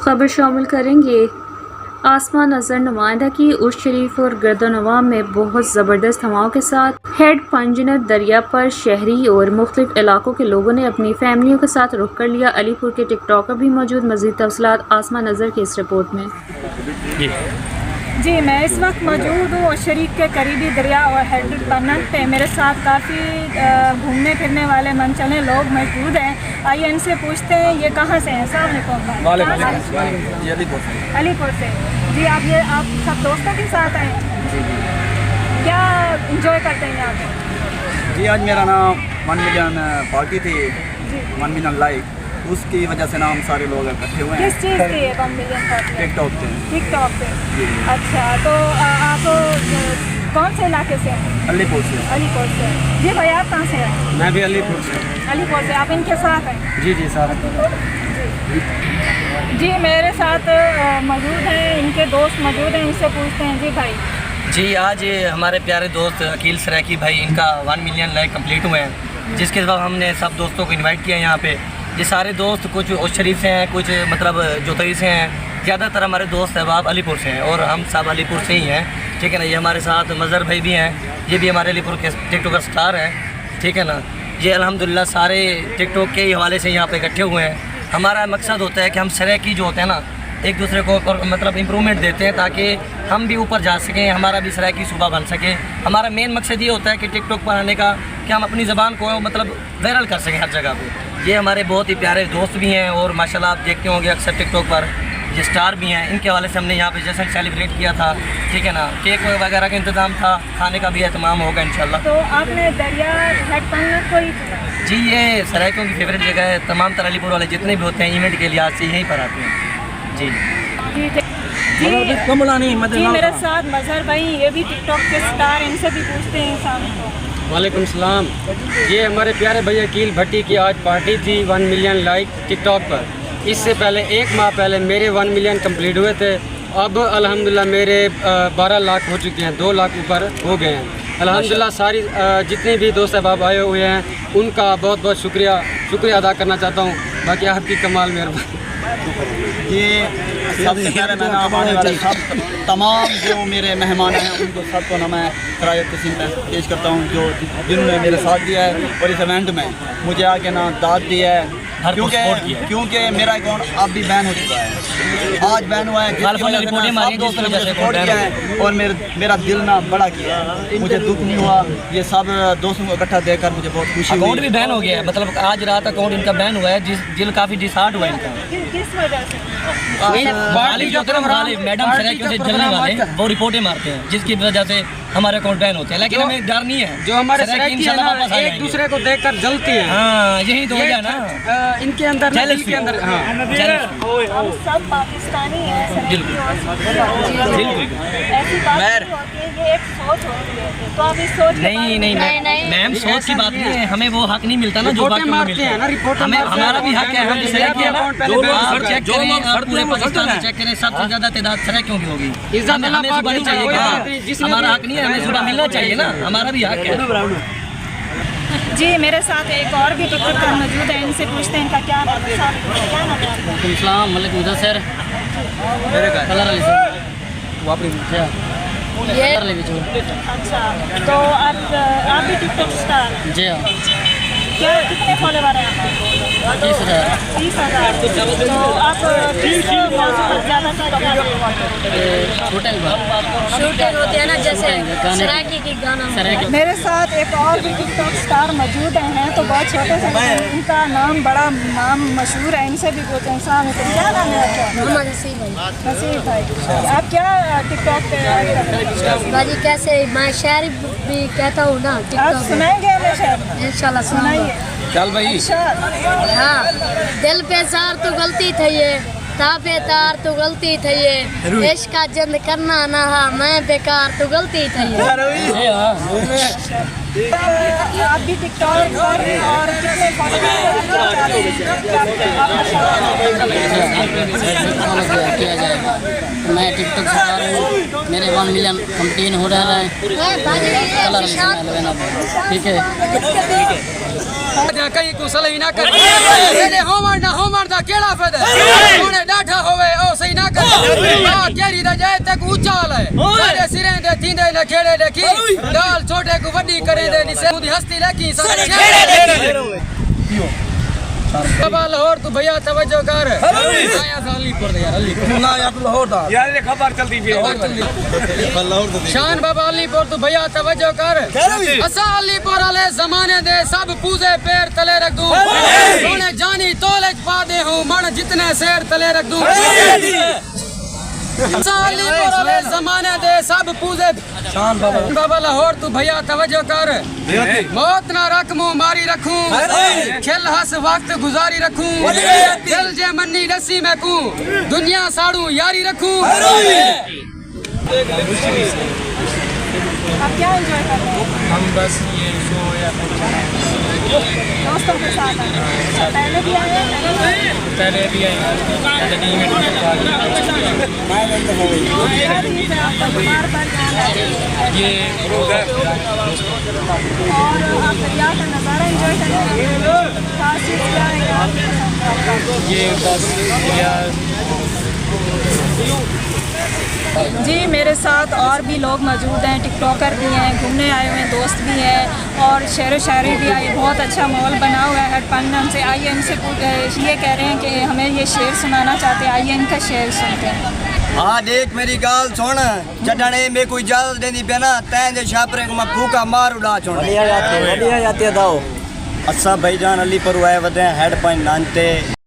खबर शामिल करेंगे। आसमान नजर नुमाइंदा की उर्स शरीफ और गर्दनवां में बहुत ज़बरदस्त हवाओं के साथ हेड पंजनत दरिया पर शहरी और मुख्तलिफ इलाकों के लोगों ने अपनी फैमिलियों के साथ रुख कर लिया। अलीपुर के टिकटॉकर भी मौजूद। मज़ीद तफसीलात आसमान नज़र की इस रिपोर्ट में। जी, मैं इस वक्त मौजूद हूँ शरीक के करीबी दरिया और हेड पंजनत पे। मेरे साथ काफ़ी घूमने फिरने वाले मनचले लोग मौजूद हैं। आइए इनसे पूछते हैं ये कहाँ से हैं। अलीपुर से। जी, आप सब दोस्तों के साथ आए हैं? क्या इंजॉय करते हैं यहाँ पे? जी, आज मेरा नाम 1 मिलियन पार्टी थी, 1 मिलियन लाइक, उसकी वजह से ना हम सारे लोग इकट्ठे हुए हैं। किस चीज़ की है 1 मिलियन पार्टी? टिकटॉक पे। अच्छा, तो आप कौन से इलाके से हैं? अलीपुर से। जी भाई, आप कहाँ से हैं? मैं भी अलीपुर से। आप इनके साथ हैं? जी साथ। जी, मेरे साथ मौजूद हैं, इनके दोस्त मौजूद हैं, इनसे पूछते हैं। जी भाई। जी, आज हमारे प्यारे दोस्त अकील सराकी भाई, इनका 1 मिलियन लाइक कंप्लीट हुए हैं, जिसके बाद हमने सब दोस्तों को इनवाइट किया यहाँ पे। ये सारे दोस्त कुछ उस शरीफ से हैं, कुछ मतलब जोतई से हैं, ज़्यादातर हमारे दोस्त अहबाब अलीपुर से हैं और हम सब अलीपुर से ही हैं। ठीक है ना। ये हमारे साथ मज़हर भाई भी हैं, ये भी हमारे अलीपुर के टिकटॉकर स्टार हैं। ठीक है ना। ये अल्हम्दुलिल्लाह सारे टिकटॉक के ही हवाले से यहाँ पे इकट्ठे हुए हैं। हमारा मकसद होता है कि हम सराकी जो होते हैं ना, एक दूसरे को मतलब इम्प्रूवमेंट देते हैं ताकि हम भी ऊपर जा सकें, हमारा भी सराकी सूबा बन सके। हमारा मेन मकसद ये होता है कि टिकटॉक पर आने का कि हम अपनी ज़बान को मतलब वायरल कर सकें हर जगह पे। ये हमारे बहुत ही प्यारे दोस्त भी हैं और माशाल्लाह आप देखते होंगे अक्सर टिकटॉक पर ये स्टार भी हैं। इनके हवाले से हमने यहाँ पे जश्न सेलिब्रेट किया था। ठीक है ना। केक वगैरह का इंतज़ाम था, खाने का भी एहतमाम होगा इंशाल्लाह। तो आपने दरिया हेड पंजनत को ही चुना? जी, ये सराइकों की फेवरेट जगह है। तमाम तरह अलीपुर वाले जितने भी होते हैं इवेंट के लिहाज से यहीं पर आते हैं। जी, मेरे साथ मज़हर भाई, ये भी टिकटॉक के स्टार, इनसे भी पूछते हैं इंसान को। वालेकुम सलाम। ये हमारे प्यारे भैया अकील भट्टी की आज पार्टी थी 1 मिलियन लाइक टिकटॉक पर। इससे पहले 1 माह पहले मेरे 1 मिलियन कंप्लीट हुए थे। अब अल्हम्दुलिल्लाह मेरे 12 लाख हो चुके हैं, 2 लाख ऊपर हो गए हैं अल्हम्दुलिल्लाह। सारी जितने भी दोस्त अहबाब आए हुए हैं उनका बहुत बहुत शुक्रिया अदा करना चाहता हूँ। बाकी आपकी कमाल मेहरबानी। ये सबसे पहले मैं ना आने वाले सब तमाम जो मेरे मेहमान हैं उनको सबको ना मैं खराज तहसीन पेश करता हूँ, जो जिन्होंने मेरे साथ दिया है और इस इवेंट में मुझे आके ना दाद दी है, क्योंकि मेरा अकाउंट अब भी बैन हो चुका है। आज बैन हुआ है, सपोर्ट किया है और मेरा दिल ना बड़ा किया है। मुझे दुख नहीं हुआ, ये सब दोस्तों को इकट्ठा देखकर मुझे बहुत खुशी हुई। अकाउंट भी बैन हो गया है, मतलब आज रात अकाउंट इनका बैन हुआ है, दिल काफ़ी डिसहार्ट हुआ है इनका। किस वजह से? मैडम सराइयों से जलने वाले वो रिपोर्टें मारते हैं, जिसकी वजह से हमारे अकाउंट बैन होते हैं। लेकिन हमें डर नहीं है, जो हमारे सराइकी है ना, एक दूसरे को देखकर जलती है। हाँ, यही तो वजह ना इनके अंदर, दिल के अंदर। हाँ, हम सब पाकिस्तानी हैं। बिल्कुल। ऐसी बात नहीं होती है, ये एक सोच होती है। तो आप इस सोच नहीं मैम, सोच की बात नहीं है। हमें वो हक नहीं मिलता ना जो बात मारते हैं ना, रिपोर्ट हमारा भी हक है। हम सराइकी है ना, पूरे पाकिस्तान में चेक करें, सबसे ज़्यादा तादाद सराइकियों की होगी। हमें सुबह नहीं चाहिए क्या? हमारा हक नहीं है, हमें सुबह मिलना चाहिए ना, हमारा भी हक है। जी, मेरे साथ एक और भी टिकटॉकर मौजूद है, इनसे पूछते हैं इनका क्या नाम है? इस्लाम मलिक मुदस्सिर कलर अली सर अच्छा, तो आप भी टिकटॉक स्टार? जी हाँ। क्या कितने फॉलोवर हैं आपके? 30,000। तो आप किस मौजूद पर ज़्यादा शूटिंग होते हैं ना, जैसे सराकी की गाना। मेरे साथ एक और भी टिकटॉक स्टार मौजूद हैं, तो बहुत छोटे से हैं, इनका नाम मशहूर है, इनसे भी पूछते हैं। क्या नाम है आपका? नसीब भाई। आप क्या टिकटॉक पे भाजी कैसे? मैं शायरी भी कहता हूँ ना। आप सुनाएंगे हमें शायरी? इंशाल्लाह सुनाइए। चल भाई। हाँ, दिल पे सार तो गलती थी ये, ताबे तार तो गलती थी ये, इश्क का जंद करना ना मैं बेकार तो गलती थी ये। आप भी टिकटॉक और कितने किया जाएगा। मैं टिकटॉक स्टार हूँ, मेरे 1 मिलियन कंप्लीट हो रहा है। ठीक है। कहीं कुशल ही ना कर डाठा होवे ओ सही ना कर आ केरी दा जाए तक ऊंचा है सारे सिरे दे थींदे न खेड़े देखी डाल छोटे को वड्डी करे दे निसे दी हस्ती लगी सारे बाबा लाहौर तू भैया तवज्जो कर आया साली पर यार अलीपुर ना यार तू लाहौर दा यार ये खबर चलती भी लाहौर तो शान बाबा अलीपुर तू भैया तवज्जो कर असा अलीपुर वाले जमाने दे सब पूजे पैर तले रख दूं सोने जानी तोले पा दे हूं मन जितने शेर तले रख दूं अलीपुर वाले जमाने दे सब पूजे शान बाबा लाहौर तू भैया तवज्जो कर मौत ना रख मुंह मारी रखूं खेल हंस वक्त गुजारी रखूं दिल जे मन्नी रस्सी में कू दुनिया साड़ू यारी रखूं आप क्या एंजॉय कर रहे हैं? हम बस ये शो या दोस्तों के साथ आए हैं। पहले भी आए हैं पहले भी आए और ये आप दरिया का नज़ारा एंजॉय कर रहे हैं। खास चीज़ क्या है कि आपको पसंद है? ये बस जी मेरे साथ और भी लोग मौजूद हैं, टिकटॉकर भी हैं, घूमने आए हुए हैं, दोस्त भी हैं और शेर व शायरी भी आई। बहुत अच्छा माहौल बना हुआ है हेडपन से। आइए इनसे ये कह रहे हैं कि हमें ये शेर सुनाना चाहते हैं। आइए इनका शेर सुनते हैं। हाँ देख मेरी गाल सुन चढ़ने में कोई इजाजत देनी पे ना तैन दे छापरे को मैं फूका मार उड़ा छोड़ बढ़िया जाते दाओ अच्छा भाईजान अली पर आए वदे हेड पॉइंट नानते